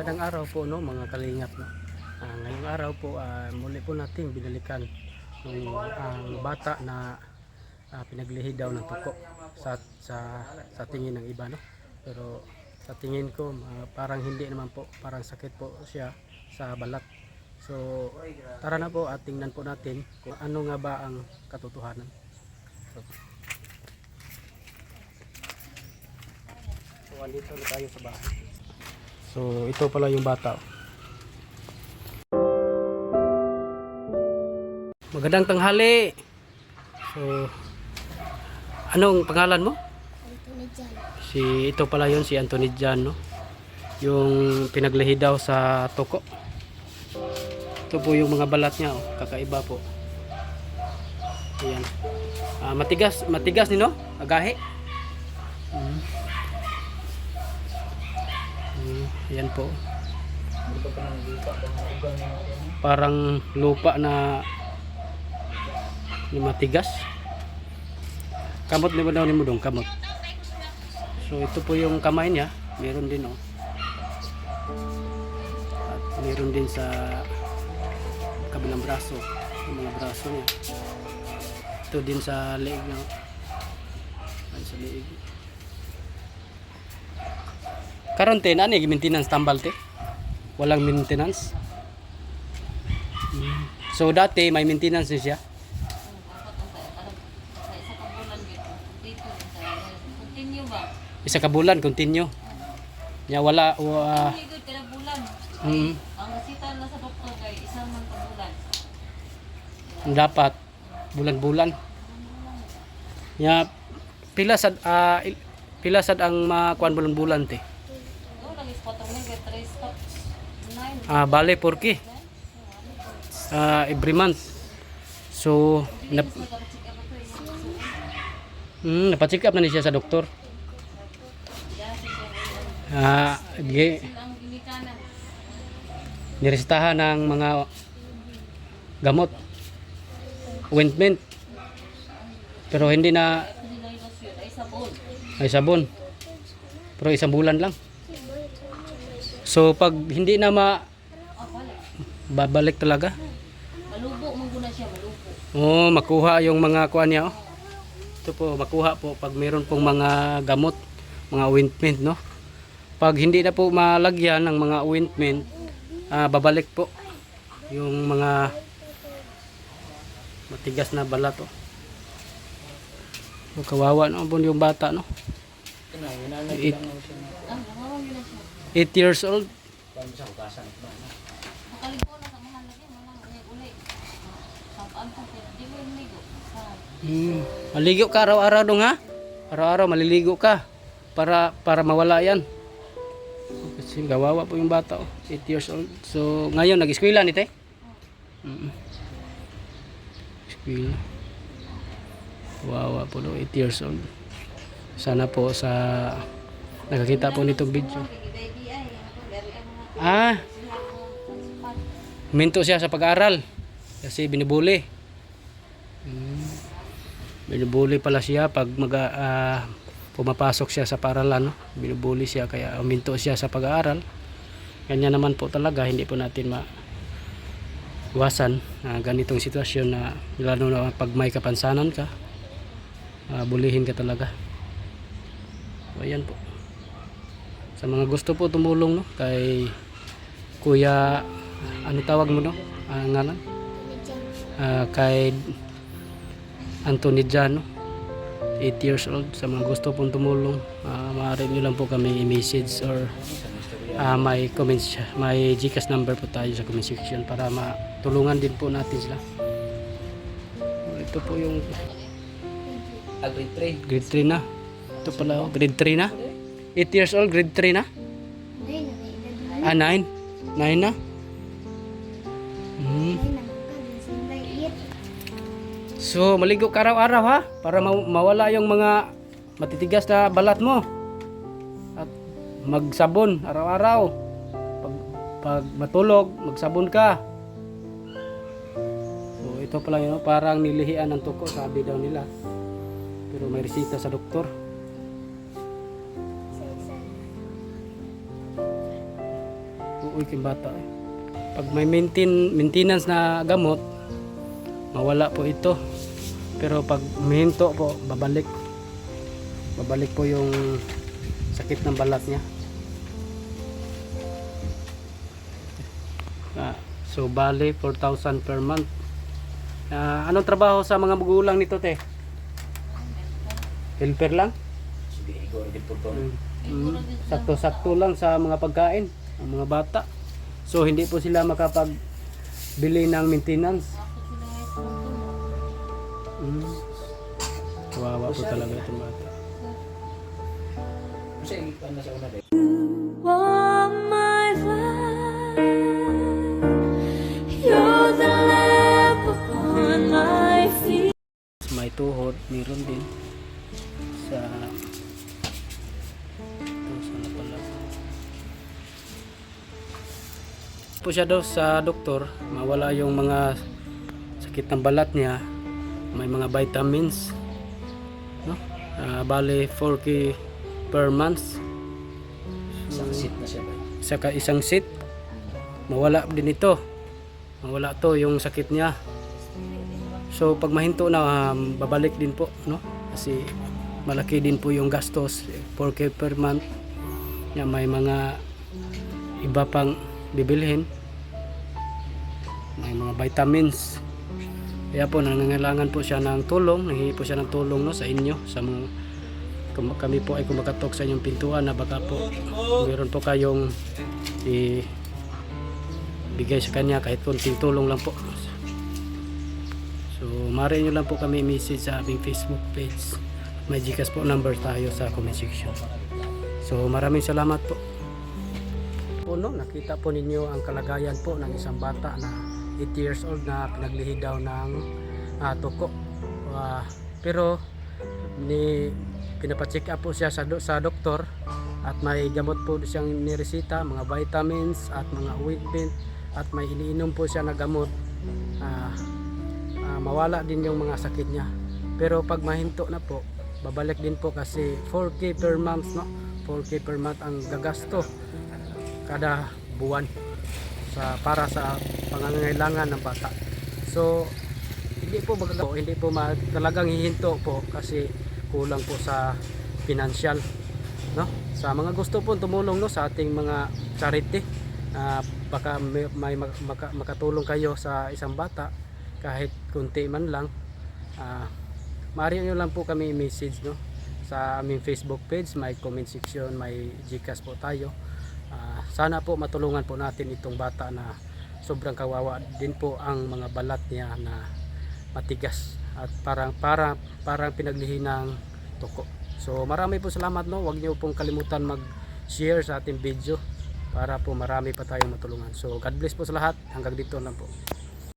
Magandang araw po no mga kalingap no. Ngayong araw po muli po nating binalikan ang bata na pinaglihi daw ng tuko sa tingin ng iba no. Pero sa tingin ko parang hindi naman po, parang sakit po siya sa balat. So tara na po at tingnan po natin kung ano nga ba ang katotohanan. So andito na tayo sa bahay. So ito pala yung bata. Magandang tanghali. So anong pangalan mo? Anthony Jan. Ito pala yun si Anthony Jan no. Yung pinaglihi daw sa toko. Ito po yung mga balat niya oh. Kakaiba po. Ayan. Matigas ni no? Agahe. Ayan po. Parang lupa na matigas. Kamot ni mo daw ni mo dong kamot. So ito po yung kamay niya, meron din oh. At meron din sa kabilang braso, yung mga braso niya. Ito din sa leeg niya. Ay sa leeg. Karon te ani maintenance tambal te. Walang maintenance. So dati may maintenance siya. Isa ka bulan continue. Ya wala bulan. mm, Ang resita na sa doktor kay isang man ka bulan. dapat bulan-bulan. Ya pila sad ang makuan bulan-bulan te. No, nagis 4 na kay 3 stops. 9. Bale porque every month. So napacheck up na ni siya sa doktor. Ang ginikanan. Niresetahan ng mga gamot, ointment. Pero hindi na Hindi na ilusyon ay sabon. ay sabon. Pero isang bulan lang. So pag hindi na Balik. babalik talaga. Malubo man guna siya, malubo. Oh, makuha yung mga kuan niya oh. Ito po makuha po pag meron pong mga gamot, mga ointment no. Pag hindi na po malagyan ng mga ointment, babalik po yung mga matigas na balat oh. Kawawa no po yung bata no. 8 Nawawang yun na siya. years old. Makaligo na sa mga lagi, walang uli. Sampaan pa, di mo yung ligo. Maligo ka araw-araw dong ha? Araw-araw maliligo ka para mawala yan. Kasi gawawa po yung bata oh. 8 years old. So ngayon nag-eskwela ni te? Eskwela. Wawa po do 8 years old. Sana po sa nakakita po nitong video. Minto siya sa pag-aaral kasi binubuli. Binubuli pala siya pag pumapasok siya sa paaralan no? Binubuli siya kaya minto siya sa pag-aaral. Ganyan naman po talaga, hindi po natin iwasan ganitong sitwasyon na lalo na pag may kapansanan ka, bulihin ka talaga. So, ayan po. Sa mga gusto po tumulong no kay Kuya ano tawag mo no? Ngalan? Kay Anthony Jan no? 8 years old. Sa mga gusto pong tumulong, maaari nyo lang po kami i-message or may comments, may GCash number po tayo sa comment section para matulungan din po natin sila. Ito po yung grade 3 na. Ito pala grade 3 na. 8 years old, grade 3 na. 9 na. So maligo ka araw-araw ha para mawala yung mga matitigas na balat mo. At magsabon araw-araw. Pag matulog, magsabon ka. So ito pala yun, parang nilihian ng tuko sabi daw nila. Pero may resita sa doktor. luoy kay bata eh. Pag may maintenance na gamot, mawala po ito. Pero pag huminto po, babalik po yung sakit ng balat niya. So bali 4,000 per month. Anong trabaho sa mga magulang nito, te? Helper lang? Sakto-sakto lang sa mga pagkain ang mga bata. So hindi po sila makapagbili ng maintenance. Kawawa po talaga itong bata. All my life, you're the lamp upon my feet. May tuhod, meron din sa ito sana pala po siya daw sa doktor, mawala yung mga sakit ng balat niya, may mga vitamins, no? Bale 4K per month. Isang seat na siya ba? Saka isang seat, mawala din ito, mawala to yung sakit niya. So pag mahinto na, babalik din po, no? Kasi malaki din po yung gastos, 4K per month. May mga iba pang bibilhin, may mga vitamins. Kaya po nangangailangan po siya ng tulong, nanghihingi po siya ng tulong, no, sa inyo, sa mga kami po ay kumakatok sa inyong pintuan na baka po meron po kayong ibigay sa kanya kahit konting tulong lang po. So maaari nyo lang po kami message sa aming Facebook page. May Gcash po number tayo sa comment section. So maraming salamat po. No, nakita po ninyo ang kalagayan po ng isang bata na 8 years old na pinaglihi daw ng tuko. Pero pinapacheck up po siya sa doktor at may gamot po siyang niresita, mga vitamins at mga ointment, at may iniinom po siya na gamot. Mawala din yung mga sakit niya. Pero pag mahinto na po, babalik din po kasi 4K per month, no? 4K per month ang gagasto kada buwan para sa pangangailangan ng bata. So hindi po talagang hihinto po kasi kulang po sa financial, no? Sa mga gusto po tumulong, no, sa ating mga charity, baka may makatulong kayo sa isang bata kahit kunti man lang. Maaari nyo lang po kami i-message, no, sa aming Facebook page, may comment section, may Gcash po tayo. Sana po matulungan po natin itong bata na sobrang kawawa din po ang mga balat niya na matigas at parang pinaglihi ng tuko. So marami po salamat, no. Huwag niyo pong kalimutan mag-share sa ating video para po marami pa tayong matulungan. So God bless po sa lahat. Hanggang dito lang po.